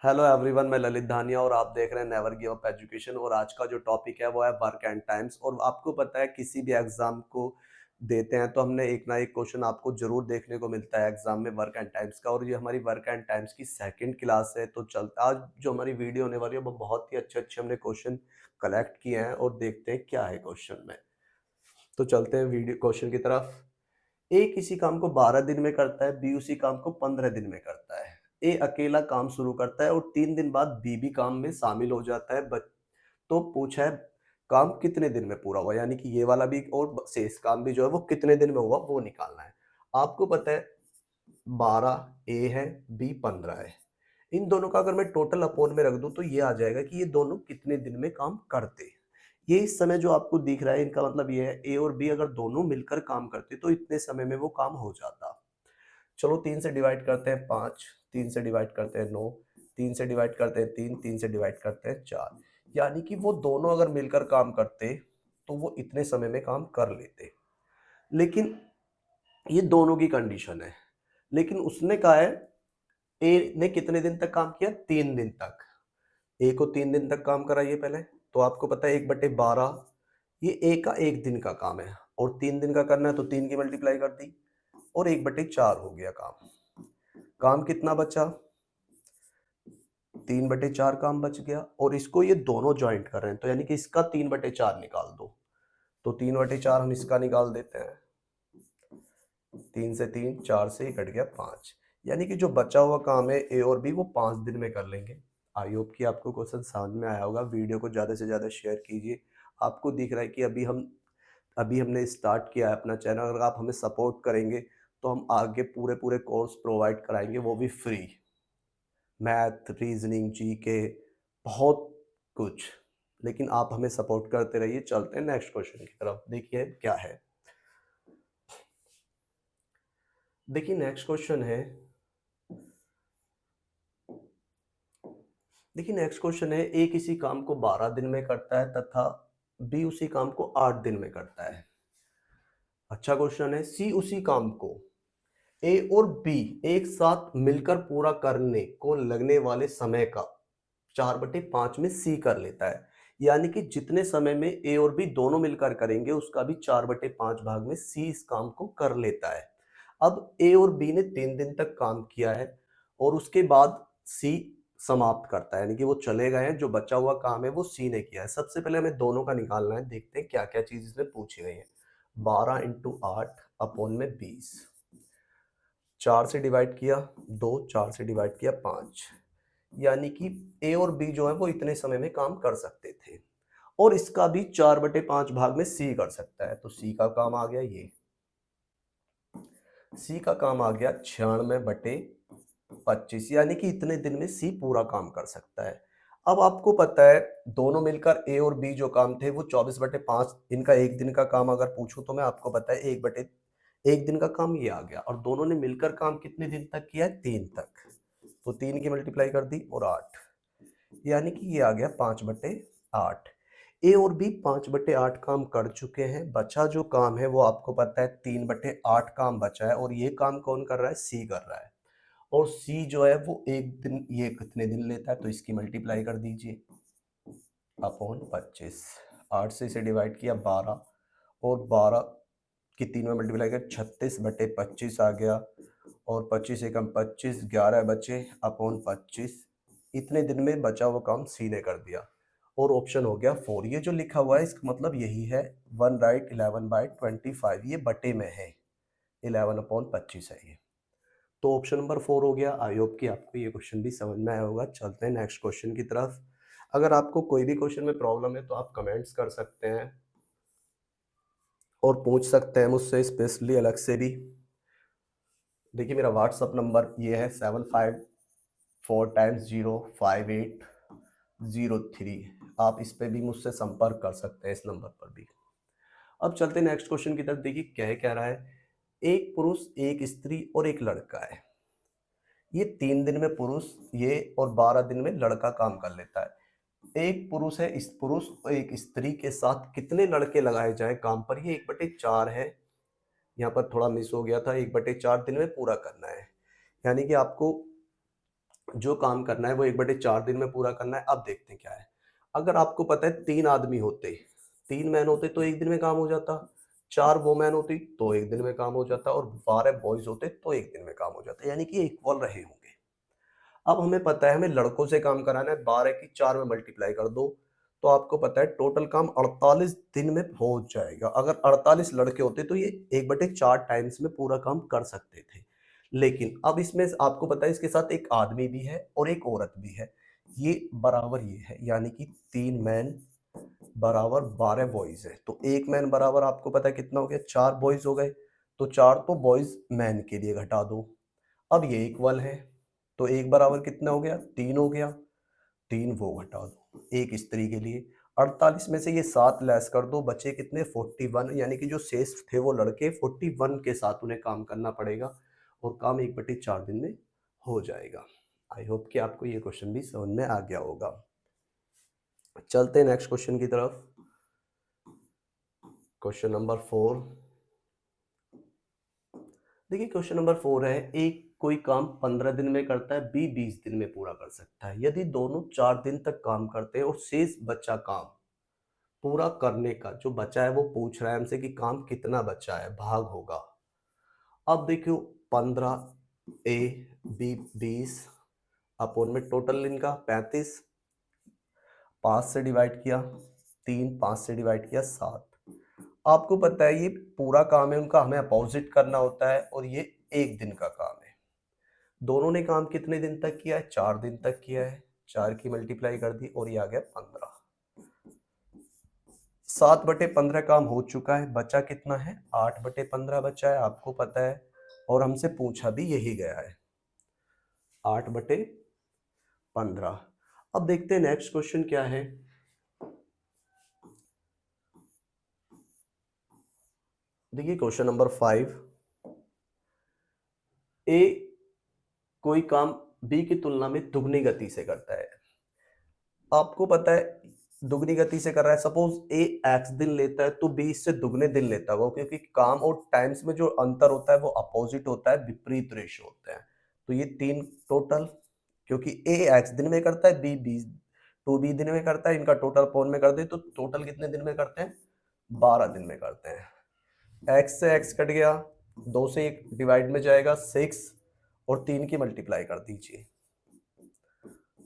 Hello everyone, मैं ललित धानिया और आप देख रहे हैं नेवर गिव अप एजुकेशन। और आज का जो टॉपिक है वो है वर्क एंड टाइम्स। और आपको पता है किसी भी एग्जाम को देते हैं तो हमने एक ना एक क्वेश्चन आपको जरूर देखने को मिलता है एग्जाम में वर्क एंड टाइम्स का। और ये हमारी वर्क एंड टाइम्स की सेकंड क्लास है। तो चल आज जो हमारी वीडियो होने वाली है वो बहुत ही अच्छे अच्छे हमने क्वेश्चन कलेक्ट किए हैं और देखते हैं क्या है क्वेश्चन में। तो चलते हैं वीडियो क्वेश्चन की तरफ। ए किसी काम को 12 दिन में करता है, बी उसी काम को 15 दिन में करता है। ए अकेला काम शुरू करता है और 3 दिन बाद बी भी काम में शामिल हो जाता है। तो पूछा है काम कितने दिन में पूरा हुआ, यानी कि ये वाला भी और शेष काम भी जो है वो कितने दिन में हुआ वो निकालना है। आपको पता है 12 ए है, बी 15 है। इन दोनों का अगर मैं टोटल अपोन में रख दूं तो ये आ जाएगा कि ये दोनों कितने दिन में काम करते। ये इस समय जो आपको दिख रहा है इनका मतलब ये है ए और बी अगर दोनों मिलकर काम करते तो इतने समय में वो काम हो जाता। चलो 3 से डिवाइड करते हैं 5, 3 से डिवाइड करते हैं 9, 3 से डिवाइड करते हैं 3, 3 से डिवाइड करते हैं 4। यानी कि वो दोनों अगर मिलकर काम करते तो वो इतने समय में काम कर लेते। लेकिन ये दोनों की कंडीशन है। लेकिन उसने कहा है ए ने कितने दिन तक काम किया, 3 दिन तक। ए को 3 दिन तक काम कराइए पहले। तो आपको पता है 1/12 ये ए का 1 दिन का काम है और 3 दिन का करना है तो 3 की मल्टीप्लाई कर दी और 1/4 हो गया काम। काम कितना बचा, 3/4 काम बच गया। और इसको ये दोनों ज्वाइंट कर रहे हैं तो यानी कि इसका 3/4 निकाल दो। तो 3/4 हम इसका निकाल देते हैं। 3 से 3, 4 से ही कट गया 5। यानी कि जो बचा हुआ काम है ए और बी वो 5 दिन में कर लेंगे। आई होप कि आपको क्वेश्चन समझ में आया होगा। वीडियो को ज़्यादा से ज़्यादा शेयर कीजिए। आपको दिख रहा है कि अभी हमने स्टार्ट किया है अपना चैनल। अगर आप हमें सपोर्ट करेंगे तो हम आगे पूरे पूरे कोर्स प्रोवाइड कराएंगे, वो भी फ्री। मैथ, रीजनिंग, जीके, बहुत कुछ। लेकिन आप हमें सपोर्ट करते रहिए। चलते हैं नेक्स्ट क्वेश्चन की तरफ, देखिए क्या है। देखिए नेक्स्ट क्वेश्चन है, देखिए नेक्स्ट क्वेश्चन है ए किसी काम को 12 दिन में करता है तथा बी उसी काम को 8 दिन में करता है। अच्छा क्वेश्चन है। सी उसी काम को ए और बी एक साथ मिलकर पूरा करने को लगने वाले समय का 4/5 में सी कर लेता है। यानी कि जितने समय में ए और बी दोनों मिलकर करेंगे उसका भी 4/5 भाग में सी इस काम को कर लेता है। अब ए और बी ने 3 दिन तक काम किया है और उसके बाद सी समाप्त करता है, यानी कि वो चले गए हैं। जो बचा हुआ काम है वो सी ने किया है। सबसे पहले हमें दोनों का निकालना है। देखते हैं क्या क्या चीज इसमें पूछी गई है। 12 × 8 अपॉन में 20। 4 से डिवाइड किया 2, 4 से डिवाइड किया 5। यानी कि ए और बी जो है वो इतने समय में काम कर सकते थे और इसका भी 4/5 भाग में सी कर सकता है। तो सी का काम आ गया, ये सी का काम आ गया 96/25। यानी कि इतने दिन में सी पूरा काम कर सकता है। अब आपको पता है दोनों मिलकर ए और बी जो काम थे वो 24/5। इनका एक दिन का काम अगर पूछूं तो मैं आपको पता है 1 दिन का काम ये आ गया। और दोनों ने मिलकर काम कितने दिन तक किया है, 3 तक। तो 3 की मल्टीप्लाई कर दी और 8, यानी कि ये आ गया 5/8। ए और बी 5/8 काम कर चुके हैं। बचा जो काम है वो आपको पता है 3/8 काम बचा है और ये काम कौन कर रहा है, सी कर रहा है। और सी जो है वो एक दिन, ये कितने दिन लेता है तो इसकी मल्टीप्लाई कर दीजिए अपॉन 25। 8 से इसे डिवाइड किया 12 और 12 की 3 में मल्टीप्लाई कर 36/25 आ गया। और 25 एकम 25, 11 बचे अपॉन 25। इतने दिन में बचा हुआ काम सी ने कर दिया और ऑप्शन हो गया 4। ये जो लिखा हुआ है इसका मतलब यही है। 1 राइट 11/25, ये बटे में है, 11/25 है ये। तो ऑप्शन नंबर 4 हो गया। आई होप कि आपको ये क्वेश्चन भी समझ में आया होगा। चलते हैं नेक्स्ट क्वेश्चन की तरफ। अगर आपको कोई भी क्वेश्चन में प्रॉब्लम है तो आप कमेंट्स कर सकते हैं और पूछ सकते हैं मुझसे स्पेशली अलग से भी। देखिए मेरा व्हाट्सअप नंबर ये है 754 टाइम्स 05803। आप इस पे भी मुझसे संपर्क कर सकते हैं, इस नंबर पर भी। अब चलते हैं नेक्स्ट क्वेश्चन की तरफ। देखिए क्या कह रहा है। एक पुरुष, एक स्त्री और एक लड़का है। ये 3 दिन में पुरुष ये और 12 दिन में लड़का काम कर लेता है। एक पुरुष है, इस पुरुष और एक स्त्री के साथ कितने लड़के लगाए जाएं काम पर, ये 1/4 है। यहाँ पर थोड़ा मिस हो गया था, 1/4 दिन में पूरा करना है। यानी कि आपको जो काम करना है वो 1/4 दिन में पूरा करना है। अब देखते हैं क्या है। अगर आपको पता है 3 आदमी होते, 3 मैन होते तो 1 दिन में काम हो जाता, 4 वुमेन होती तो 1 दिन में काम हो जाता और 12 बॉयज़ होते तो 1 दिन में काम हो जाता। यानी कि इक्वल रहे होंगे। अब हमें पता है हमें लड़कों से काम कराना है, 12 की 4 में मल्टीप्लाई कर दो, तो आपको पता है टोटल काम 48 दिन में हो जाएगा। अगर 48 लड़के होते तो ये 1/4 टाइम्स में पूरा काम कर सकते थे। लेकिन अब इसमें आपको पता है इसके साथ एक आदमी भी है और एक औरत भी है। ये बराबर ये है, यानी कि 3 मैन बराबर 12 बॉयज़ है। तो 1 मैन बराबर आपको पता है कितना हो गया, 4 बॉयज़ हो गए। तो 4 तो बॉयज़ मैन के लिए घटा दो। अब ये इक्वल है, तो 1 बराबर कितना हो गया, 3 हो गया, 3 वो घटा दो, 1 स्त्री के लिए। 48 में से ये 7 लेस कर दो, बचे कितने 41, यानी कि जो शेष थे वो लड़के 41 के साथ उन्हें काम करना पड़ेगा और काम 1/4 दिन में हो जाएगा। आई होप कि आपको ये क्वेश्चन भी समझ में आ गया होगा। चलते हैं नेक्स्ट क्वेश्चन की तरफ। Question number 4। देखिए क्वेश्चन नंबर 4 है, एक कोई काम 15 दिन में करता है, बी 20 दिन में पूरा कर सकता है। यदि दोनों 4 दिन तक काम करते हैं और शेष बचा काम पूरा करने का जो बचा है वो पूछ रहा है हमसे कि काम कितना बचा है, भाग होगा। अब देखियो 15 ए बी 20 अपोन में टोटल इनका 35, 5 से डिवाइड किया 3, 5 से डिवाइड किया 7। आपको पता है ये पूरा काम है उनका, हमें अपोजिट करना होता है और ये 1 दिन का काम है। दोनों ने काम कितने दिन तक किया है, 4 दिन तक किया है। 4 की मल्टीप्लाई कर दी और ये आ गया 15। 7/15 काम हो चुका है, बचा कितना है, 8/15 बचा है, आपको पता है और हमसे पूछा भी यही गया है, 8/15। अब देखते हैं नेक्स्ट क्वेश्चन क्या है। देखिए क्वेश्चन नंबर 5। ए कोई काम बी की तुलना में दुगनी गति से करता है। आपको पता है दुगनी गति से कर रहा है, सपोज ए एक्स दिन लेता है तो बी इससे दुगने दिन लेता होगा, क्योंकि काम और टाइम्स में जो अंतर होता है वो अपोजिट होता है, विपरीत रेशो होते हैं। तो ये 3 टोटल, क्योंकि ए एक्स दिन में करता है, बी बी 2 बी दिन में करता है, इनका टोटल अपॉन में कर दे तो टोटल कितने दिन में करते हैं, 12 दिन में करते हैं। एक्स से एक्स कट गया, 2 से 1 डिवाइड में जाएगा 6 और 3 की मल्टीप्लाई कर दीजिए,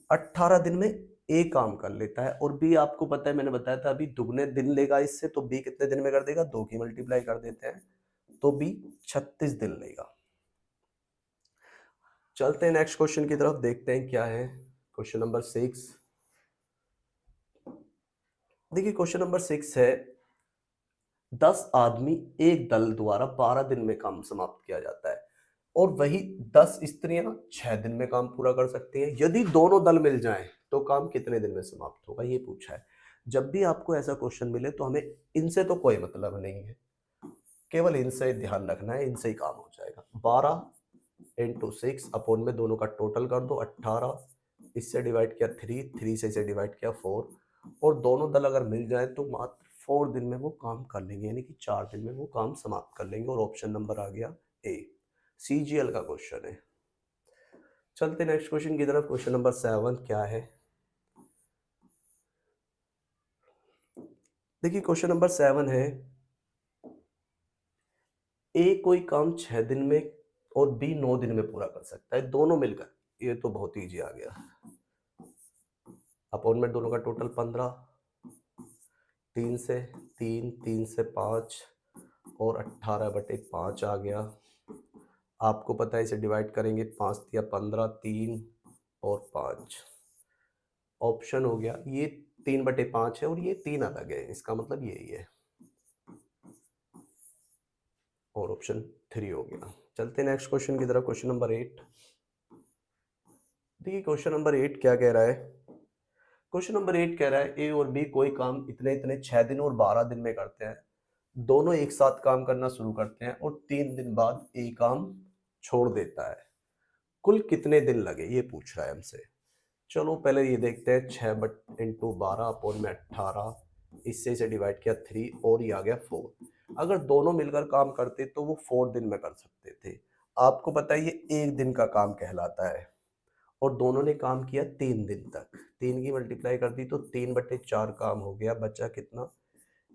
18 दिन में ए काम कर लेता है। और बी आपको पता है मैंने बताया था अभी दुगने दिन लेगा इससे, तो बी कितने दिन में कर देगा, 2 की मल्टीप्लाई कर देते हैं तो बी 36 दिन लेगा। चलते हैं नेक्स्ट क्वेश्चन की तरफ, देखते हैं क्या है। Question number 6। देखिए क्वेश्चन नंबर 6 है, 10 आदमी एक दल द्वारा 12 दिन में काम समाप्त किया जाता है और वही 10 स्त्रियां 6 दिन में काम पूरा कर सकती हैं। यदि दोनों दल मिल जाएं तो काम कितने दिन में समाप्त होगा, ये पूछा है। जब भी आपको ऐसा क्वेश्चन मिले तो हमें इनसे तो कोई मतलब नहीं है, केवल इनसे ध्यान रखना है, इनसे ही काम हो जाएगा। 12 इंटू 6 अपोन में दोनों का टोटल कर दो 18, इससे डिवाइड किया 3, 3 से इसे डिवाइड किया 4, और दोनों दल अगर मिल जाए तो मात्र 4 दिन में वो काम कर लेंगे, यानी कि 4 दिन में वो काम समाप्त कर लेंगे। और ऑप्शन नंबर आ गया ए, सीजीएल का क्वेश्चन है। चलते नेक्स्ट क्वेश्चन की तरफ। क्वेश्चन नंबर 7 क्या है, देखिए क्वेश्चन नंबर 7 है, ए कोई काम 6 दिन में और बी 9 दिन में पूरा कर सकता है, दोनों मिलकर। ये तो बहुत ईजी आ गया, अपॉन में दोनों का टोटल 15, 3 से 3, 3 से 5 और 18/5 आ गया। आपको पता है इसे डिवाइड करेंगे, 5 या 15, 3 और 5, ऑप्शन हो गया ये 3/5 है और ये 3 अलग है, इसका मतलब यही है, और ऑप्शन 3 हो गया। चलते नेक्स्ट क्वेश्चन की तरफ। Question number 8। देखिए क्वेश्चन नंबर 8 क्या कह रहा है। क्वेश्चन नंबर 8 कह रहा है ए और बी कोई काम इतने इतने 6 दिन और 12 दिन में करते हैं। दोनों एक साथ काम करना शुरू करते हैं और 3 दिन बाद ए काम छोड़ देता है। कुल कितने दिन लगे, ये पूछ रहा है हमसे। चलो पहले ये देखते हैं, 6 इंटू 12 अपोन में 18, इससे इसे डिवाइड किया 3 और ये आ गया 4। अगर दोनों मिलकर काम करते तो वो 4 दिन में कर सकते थे। आपको पता है ये 1 दिन का काम कहलाता है और दोनों ने काम किया 3 दिन तक, 3 की मल्टीप्लाई कर दी तो 3/4 काम हो गया, बचा कितना,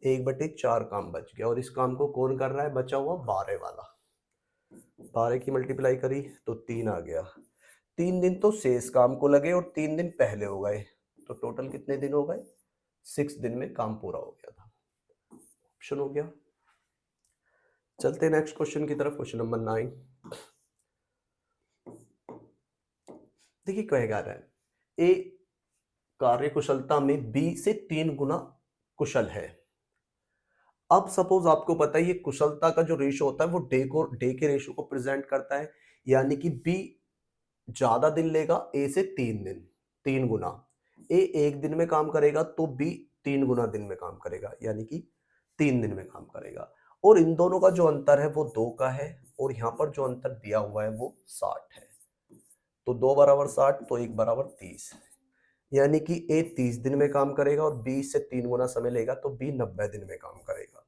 1/4 काम बच गया। और इस काम को कौन कर रहा है, बचा हुआ 12 वाला, 12 की मल्टीप्लाई करी तो 3 आ गया। 3 दिन तो शेष काम को लगे और 3 दिन पहले हो गए, तो टोटल कितने दिन हो गए, 6 दिन में काम पूरा हो गया था। ऑप्शन हो गया। चलते हैं नेक्स्ट क्वेश्चन की तरफ, क्वेश्चन नंबर 9। देखिए कहेगा रहा है, ए कार्य कुशलता में बी से 3 गुना कुशल है। अब सपोज आपको पता है ये कुशलता का जो रेशो होता है वो डे के रेशो को प्रेजेंट करता है, यानी कि बी ज्यादा दिन लेगा ए से 3 दिन, 3 गुना। ए 1 दिन में काम करेगा तो बी 3 गुना दिन में काम करेगा, यानी कि 3 दिन में काम करेगा। और इन दोनों का जो अंतर है वो 2 का है, और यहाँ पर जो अंतर दिया हुआ है वो 60 है। तो 2 बराबर 60 तो 1 बराबर 30, यानी कि ए 30 दिन में काम करेगा और बी से 3 गुना समय लेगा तो बी 90 दिन में काम करेगा।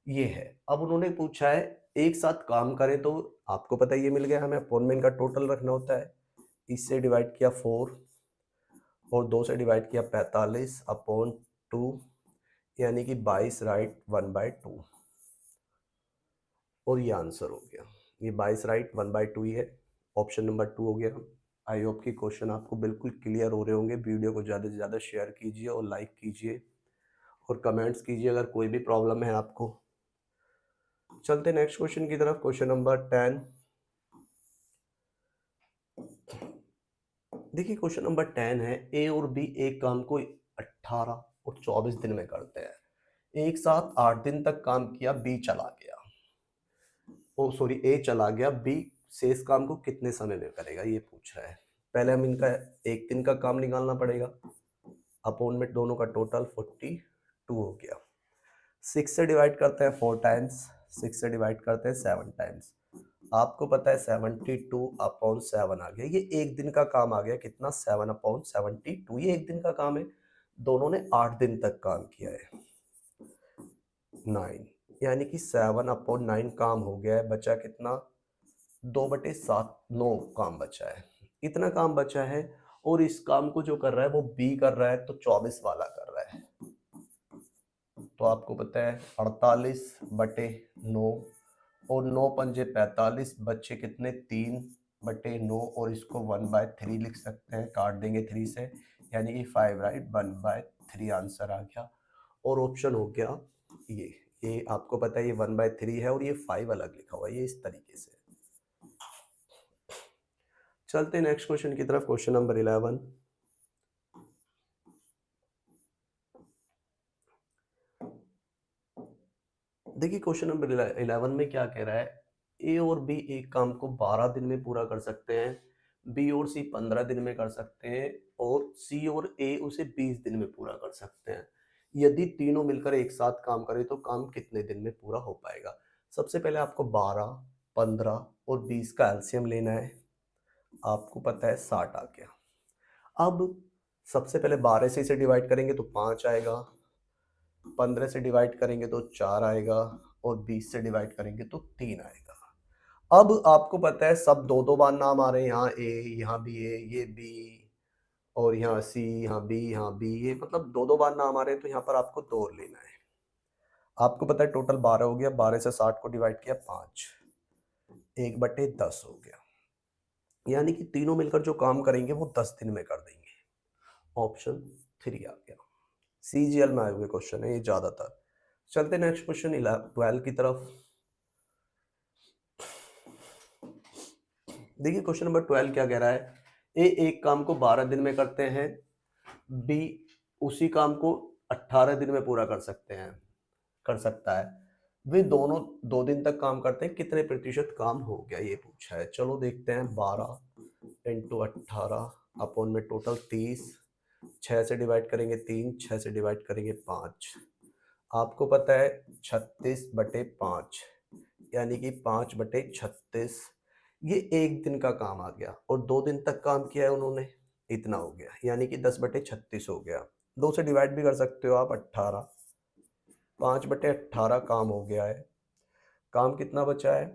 ये है। अब उन्होंने पूछा है एक साथ काम करें, तो आपको पता है ये मिल गया हमें, अपॉन में इनका टोटल रखना होता है। इससे डिवाइड किया 4 और 2 से डिवाइड किया 45 अपॉन 2, यानी कि 22 राइट 1/2, और ये आंसर हो गया। ये 22 राइट 1/2 ही है, ऑप्शन नंबर 2 हो गया। आई होप कि क्वेश्चन आपको बिल्कुल क्लियर हो रहे होंगे। वीडियो को ज़्यादा से ज़्यादा शेयर कीजिए और लाइक कीजिए और कमेंट्स कीजिए अगर कोई भी प्रॉब्लम है आपको। चलते नेक्स्ट क्वेश्चन की तरफ, क्वेश्चन नंबर 10। देखिए क्वेश्चन नंबर 10 है, ए और बी एक काम को 18 और 24 दिन में करते हैं। एक साथ 8 दिन तक काम किया, बी चला गया, ओ सॉरी ए चला गया, बी शेष काम को कितने समय में करेगा ये पूछ रहा है। पहले हम इनका 1 दिन का काम निकालना पड़ेगा, अपॉन में दोनों का टोटल 42 हो गया। 6 से डिवाइड करते हैं 4 टाइम्स, 6 से डिवाइड करते हैं 7 टाइम्स। आपको पता है 72/7 आ गया, ये 1 दिन का काम आ गया। कितना, 7/72, ये 1 दिन का काम है। दोनों ने 8 दिन तक काम किया है, 9, यानी कि 7/9 काम हो गया है। बचा कितना, 2/7, 9 काम बचा है। इतना काम बचा है, और इस काम को जो कर रहा है वो बी कर रहा है, तो 24 वाला कर रहा है। तो आपको पता है 48/9, और 9 पंजे 45, बच्चे कितने, 3/9, और इसको 1/3 लिख सकते हैं, काट देंगे 3 से, यानी कि 5 राइट 1/3 आंसर आ गया। और ऑप्शन हो गया ये आपको पता है ये 1/3 है और ये 5 अलग लिखा हुआ है, ये इस तरीके से। चलते नेक्स्ट क्वेश्चन की तरफ, क्वेश्चन नंबर 11। देखिए क्वेश्चन नंबर 11 में क्या कह रहा है, ए और बी एक काम को 12 दिन में पूरा कर सकते हैं, बी और सी 15 दिन में कर सकते हैं, और सी और ए उसे 20 दिन में पूरा कर सकते हैं। यदि तीनों मिलकर एक साथ काम करें तो काम कितने दिन में पूरा हो पाएगा। सबसे पहले आपको 12, 15 और 20 का एलसीएम लेना है। आपको पता है 60 आ गया। अब सबसे पहले 12 से इसे डिवाइड करेंगे तो 5 आएगा, 15 से डिवाइड करेंगे तो 4 आएगा, और 20 से डिवाइड करेंगे तो 3 आएगा। अब आपको पता है सब दो दो बार नाम आ रहे हैं, यहाँ ए, यहाँ भी ए, ये बी, और यहाँ सी, यहाँ बी, यहाँ बी, ये मतलब दो दो बार नाम आ रहे हैं, तो यहाँ पर आपको 2 और लेना है। आपको पता है टोटल 12 हो गया, 12 से 60 को डिवाइड किया 5, 1/10 हो गया, यानी कि तीनों मिलकर जो काम करेंगे वो 10 दिन में कर देंगे। ऑप्शन 3 आ गया। सीजीएल में आए हुए क्वेश्चन है ये ज्यादातर। चलते नेक्स्ट क्वेश्चन 12 की तरफ। देखिए क्वेश्चन नंबर 12 क्या कह रहा है, ए एक काम को 12 दिन में करते हैं, बी उसी काम को 18 दिन में पूरा कर सकता है, वे दोनों 2 दिन तक काम करते हैं, कितने प्रतिशत काम हो गया ये पूछा है। चलो देखते हैं, 12 × 18 अपॉन में टोटल 30, 6 से डिवाइड करेंगे 3, 6 से डिवाइड करेंगे 5, आपको पता है 36/5, यानी कि 5/36, ये 1 दिन का काम आ गया, और 2 दिन तक काम किया है उन्होंने, इतना हो गया, यानी कि 10/36 हो गया। 2 से डिवाइड भी कर सकते हो आप, 18, 5/18 काम हो गया है। काम कितना बचा है,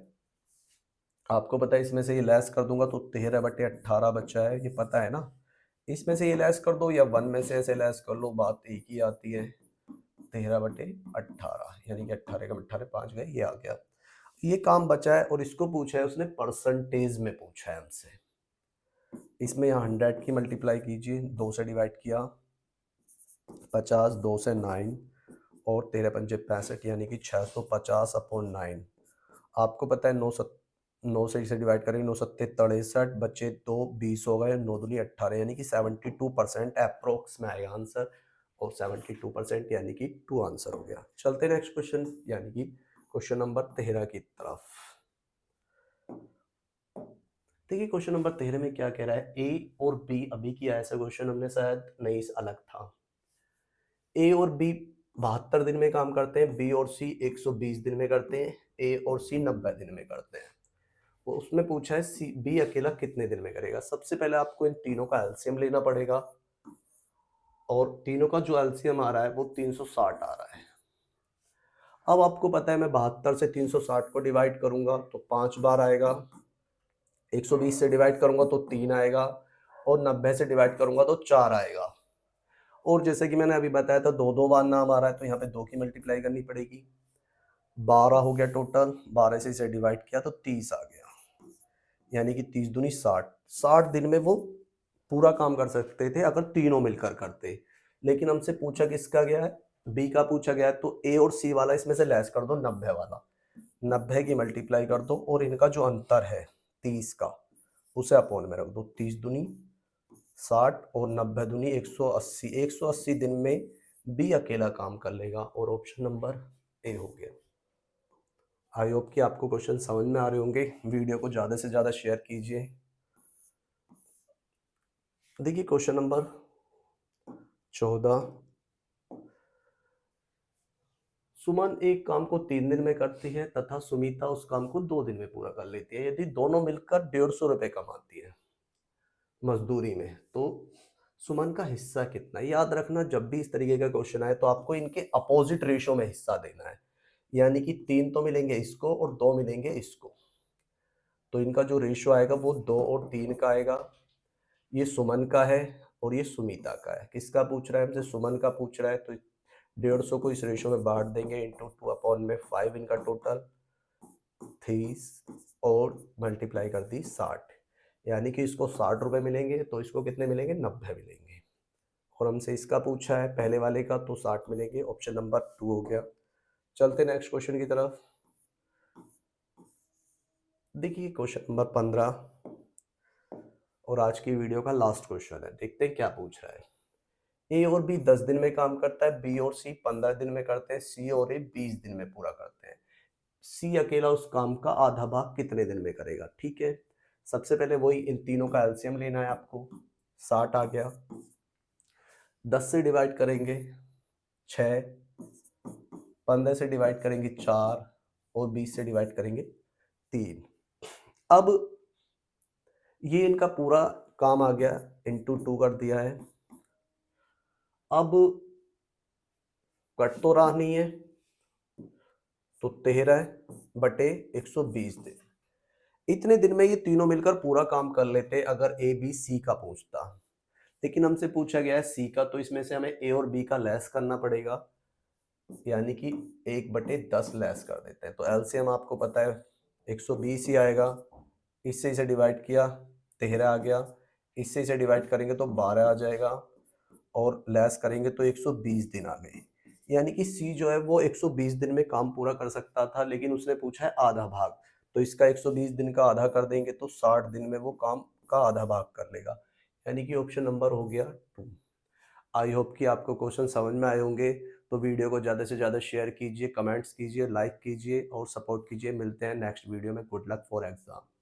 आपको पता है इसमें से ये लेस कर दूंगा तो 13/18 बचा है, ये पता है ना। इसमें से ये लेस कर दो या 1 में से ऐसे लेस कर लो, बात एक ही आती है। 13/18 यानी कि 18 का 18 5 गए, ये आ गया। ये काम बचा है और इसको पूछा है उसने परसेंटेज में पूछा है हमसे। इसमें यहाँ 100 की मल्टीप्लाई कीजिए, 2 से डिवाइड किया, 50 2 से 9 और 13 पंजे 65 यानी कि 650/9। आपको पता है 9 से इसे डिवाइड करेंगे, 9 सत्ते 63 बचे 2 20 हो गए, 9 दूनी 18 यानी कि 72% अप्रोक्स में आएगा आंसर, और 72% यानी कि 2 आंसर हो गया। चलते नेक्स्ट क्वेश्चन यानी कि क्वेश्चन नंबर 13 की तरफ। देखिए क्वेश्चन नंबर 13 में क्या कह रहा है, ए और बी अभी किया, ऐसा क्वेश्चन हमने शायद नहीं, अलग था। ए और बी 72 दिन में काम करते हैं, बी और सी 120 दिन में करते हैं, ए और सी 90 दिन में करते हैं। वो उसमें पूछा है सी बी अकेला कितने दिन में करेगा। सबसे पहले आपको इन तीनों का एलसीएम लेना पड़ेगा, और तीनों का जो एलसीएम आ रहा है वो 360 आ रहा है। अब आपको पता है मैं 72 से 360 को डिवाइड करूंगा तो 5 बार आएगा, 120 से डिवाइड करूंगा तो 3 आएगा, और 90 से डिवाइड करूंगा तो 4 आएगा। और जैसे कि मैंने अभी बताया था 2-2 बार नाम आ रहा है, तो यहाँ पे 2 की मल्टीप्लाई करनी पड़ेगी। 12 हो गया टोटल, 12 से इसे डिवाइड किया तो 30 आ गया, यानी कि 30 दूनी 60। 60 दिन में वो पूरा काम कर सकते थे अगर तीनों मिलकर करते। लेकिन हमसे पूछा किसका गया है, बी का पूछा गया है, तो ए और सी वाला इसमें से लेस कर दो, 90 वाला। 90 की मल्टीप्लाई कर दो और इनका जो अंतर है 30 का, उसे अपॉन में रख दो। 30 दूनी 60 और 90 दूनी 180। 180 दिन में बी अकेला काम कर लेगा, और ऑप्शन नंबर ए हो गया। आई होप कि आपको क्वेश्चन समझ में आ रहे होंगे। वीडियो को ज़्यादा से ज़्यादा शेयर कीजिए। देखिए क्वेश्चन नंबर 14। सुमन एक काम को 3 दिन में करती है तथा सुमिता उस काम को 2 दिन में पूरा कर लेती है। यदि दोनों मिलकर 150 रुपए कमाती है मजदूरी में, तो सुमन का हिस्सा कितना है। याद रखना जब भी इस तरीके का क्वेश्चन आए तो आपको इनके अपोजिट रेशो में हिस्सा देना है, यानी कि 3 तो मिलेंगे इसको और 2 मिलेंगे इसको। तो इनका जो रेशो आएगा वो 2 और 3 का आएगा। ये सुमन का है और ये सुमिता का है। किसका पूछ रहा है हमसे, सुमन का पूछ रहा है, तो 150 को इस रेशो में बांट देंगे, इंटू 2/5 इनका टोटल 30 और मल्टीप्लाई कर दी 60, यानी कि इसको 60 रुपए मिलेंगे, तो इसको कितने मिलेंगे, 90 मिलेंगे। और हमसे इसका पूछा है पहले वाले का, तो 60 मिलेंगे। ऑप्शन नंबर 2 हो गया। चलते नेक्स्ट क्वेश्चन की तरफ। देखिए क्वेश्चन नंबर 15 और आज की वीडियो का लास्ट क्वेश्चन है। देखते हैं क्या पूछ रहा है। ए और बी 10 दिन में काम करता है, बी और सी 15 दिन में करते हैं, सी और ए 20 दिन में पूरा करते हैं। सी अकेला उस काम का आधा भाग कितने दिन में करेगा। ठीक है, सबसे पहले वही इन तीनों का एलसीएम लेना है आपको। 60 आ गया, 10 से डिवाइड करेंगे 6, 15 से डिवाइड करेंगे 4 और 20 से डिवाइड करेंगे 3। अब ये इनका पूरा काम आ गया, इंटू 2 कर दिया है। अब कट तो रहा नहीं है, तो 13/120 दिन। इतने दिन में ये तीनों मिलकर पूरा काम कर लेते अगर ए बी सी का पूछता। लेकिन हमसे पूछा गया है सी का, तो इसमें से हमें ए और बी का लेस करना पड़ेगा, यानी कि 1/10 लेस कर देते हैं। तो एलसीएम आपको पता है 120 ही आएगा। इससे इसे डिवाइड किया 13 आ गया, इससे इसे डिवाइड करेंगे तो 12 आ जाएगा, और लेस करेंगे तो 120 दिन आ गए। यानी कि सी जो है वो 120 दिन में काम पूरा कर सकता था, लेकिन उसने पूछा है आधा भाग, तो इसका 120 दिन का आधा कर देंगे तो 60 दिन में वो काम का आधा भाग कर लेगा, यानी कि ऑप्शन नंबर हो गया 2। आई होप कि आपको क्वेश्चन समझ में आए होंगे। तो वीडियो को ज़्यादा से ज़्यादा शेयर कीजिए, कमेंट्स कीजिए, लाइक कीजिए और सपोर्ट कीजिए। मिलते हैं नेक्स्ट वीडियो में। Good luck for exam.